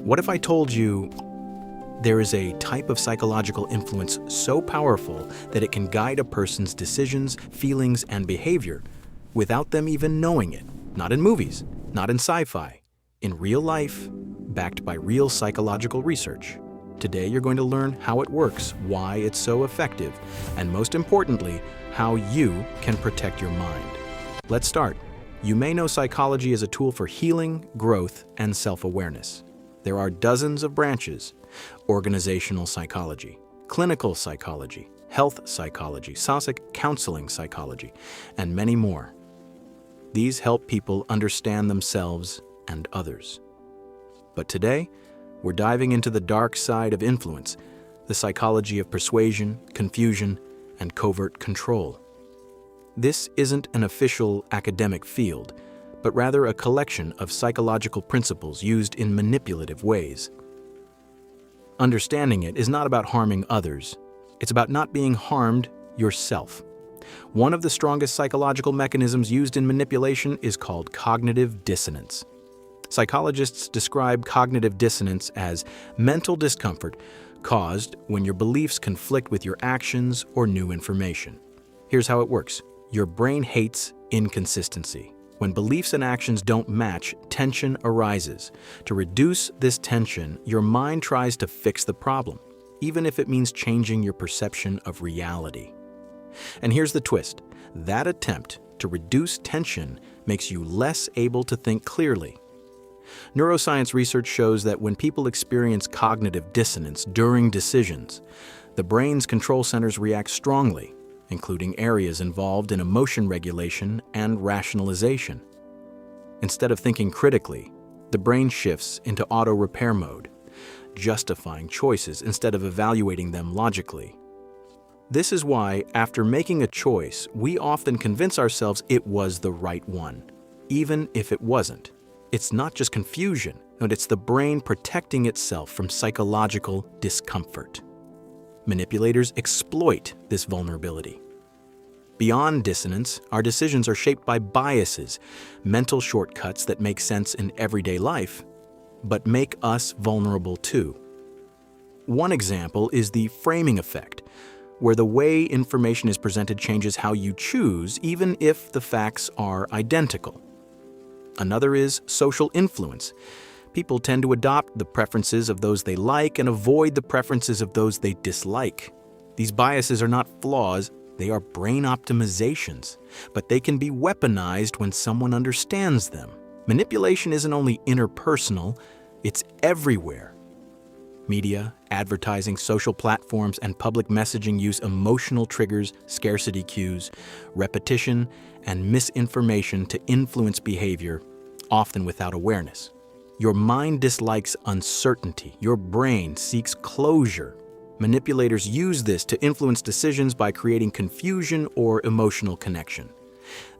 What if I told you there is a type of psychological influence so powerful that it can guide a person's decisions, feelings, and behavior without them even knowing it? Not in movies, not in sci-fi, in real life, backed by real psychological research. Today you're going to learn how it works, why it's so effective, and most importantly, how you can protect your mind. Let's start. You may know psychology as a tool for healing, growth, and self-awareness. There are dozens of branches: organizational psychology, clinical psychology, health psychology, counseling psychology, and many more. These help people understand themselves and others. But today, we're diving into the dark side of influence, the psychology of persuasion, confusion, and covert control. This isn't an official academic field, but rather a collection of psychological principles used in manipulative ways. Understanding it is not about harming others. It's about not being harmed yourself. One of the strongest psychological mechanisms used in manipulation is called cognitive dissonance. Psychologists describe cognitive dissonance as mental discomfort caused when your beliefs conflict with your actions or new information. Here's how it works. Your brain hates inconsistency. When beliefs and actions don't match, tension arises. To reduce this tension, your mind tries to fix the problem, even if it means changing your perception of reality. And here's the twist. That attempt to reduce tension makes you less able to think clearly. Neuroscience research shows that when people experience cognitive dissonance during decisions, the brain's control centers react strongly, including areas involved in emotion regulation and rationalization. Instead of thinking critically, the brain shifts into auto-repair mode, justifying choices instead of evaluating them logically. This is why, after making a choice, we often convince ourselves it was the right one, even if it wasn't. It's not just confusion, but it's the brain protecting itself from psychological discomfort. Manipulators exploit this vulnerability. Beyond dissonance, our decisions are shaped by biases, mental shortcuts that make sense in everyday life, but make us vulnerable too. One example is the framing effect, where the way information is presented changes how you choose, even if the facts are identical. Another is social influence. People tend to adopt the preferences of those they like and avoid the preferences of those they dislike. These biases are not flaws, they are brain optimizations, but they can be weaponized when someone understands them. Manipulation isn't only interpersonal, it's everywhere. Media, advertising, social platforms, and public messaging use emotional triggers, scarcity cues, repetition, and misinformation to influence behavior, often without awareness. Your mind dislikes uncertainty. Your brain seeks closure. Manipulators use this to influence decisions by creating confusion or emotional connection.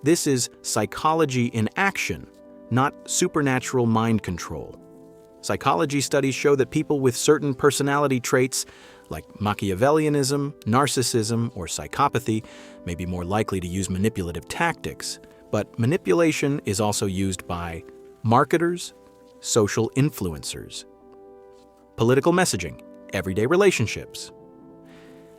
This is psychology in action, not supernatural mind control. Psychology studies show that people with certain personality traits, like Machiavellianism, narcissism, or psychopathy, may be more likely to use manipulative tactics. But manipulation is also used by marketers, social influencers, political messaging, everyday relationships,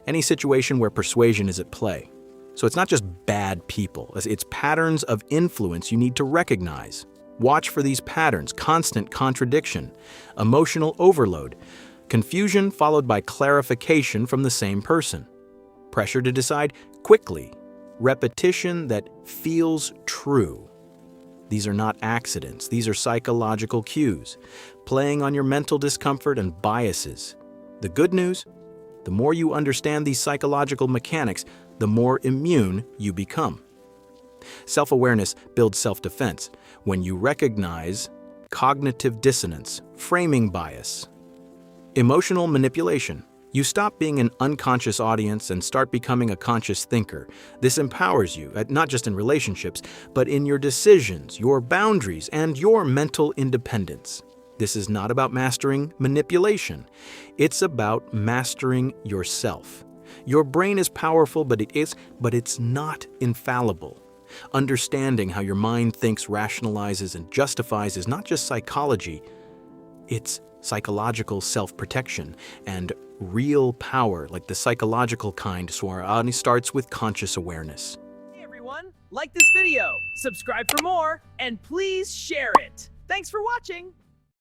any situation where persuasion is at play. So it's not just bad people, it's patterns of influence you need to recognize. Watch for these patterns: constant contradiction, emotional overload, confusion followed by clarification from the same person, pressure to decide quickly, repetition that feels true. These are not accidents, these are psychological cues, playing on your mental discomfort and biases. The good news? The more you understand these psychological mechanics, the more immune you become. Self-awareness builds self-defense. When you recognize cognitive dissonance, framing bias, emotional manipulation, you stop being an unconscious audience and start becoming a conscious thinker. This empowers you, not just in relationships, but in your decisions, your boundaries, and your mental independence. This is not about mastering manipulation. It's about mastering yourself. Your brain is powerful, but it's not infallible. Understanding how your mind thinks, rationalizes, and justifies is not just psychology, it's psychological self-protection, and real power, like the psychological kind, Swarani, starts with conscious awareness. Hey everyone, like this video, subscribe for more, and please share it. Thanks for watching.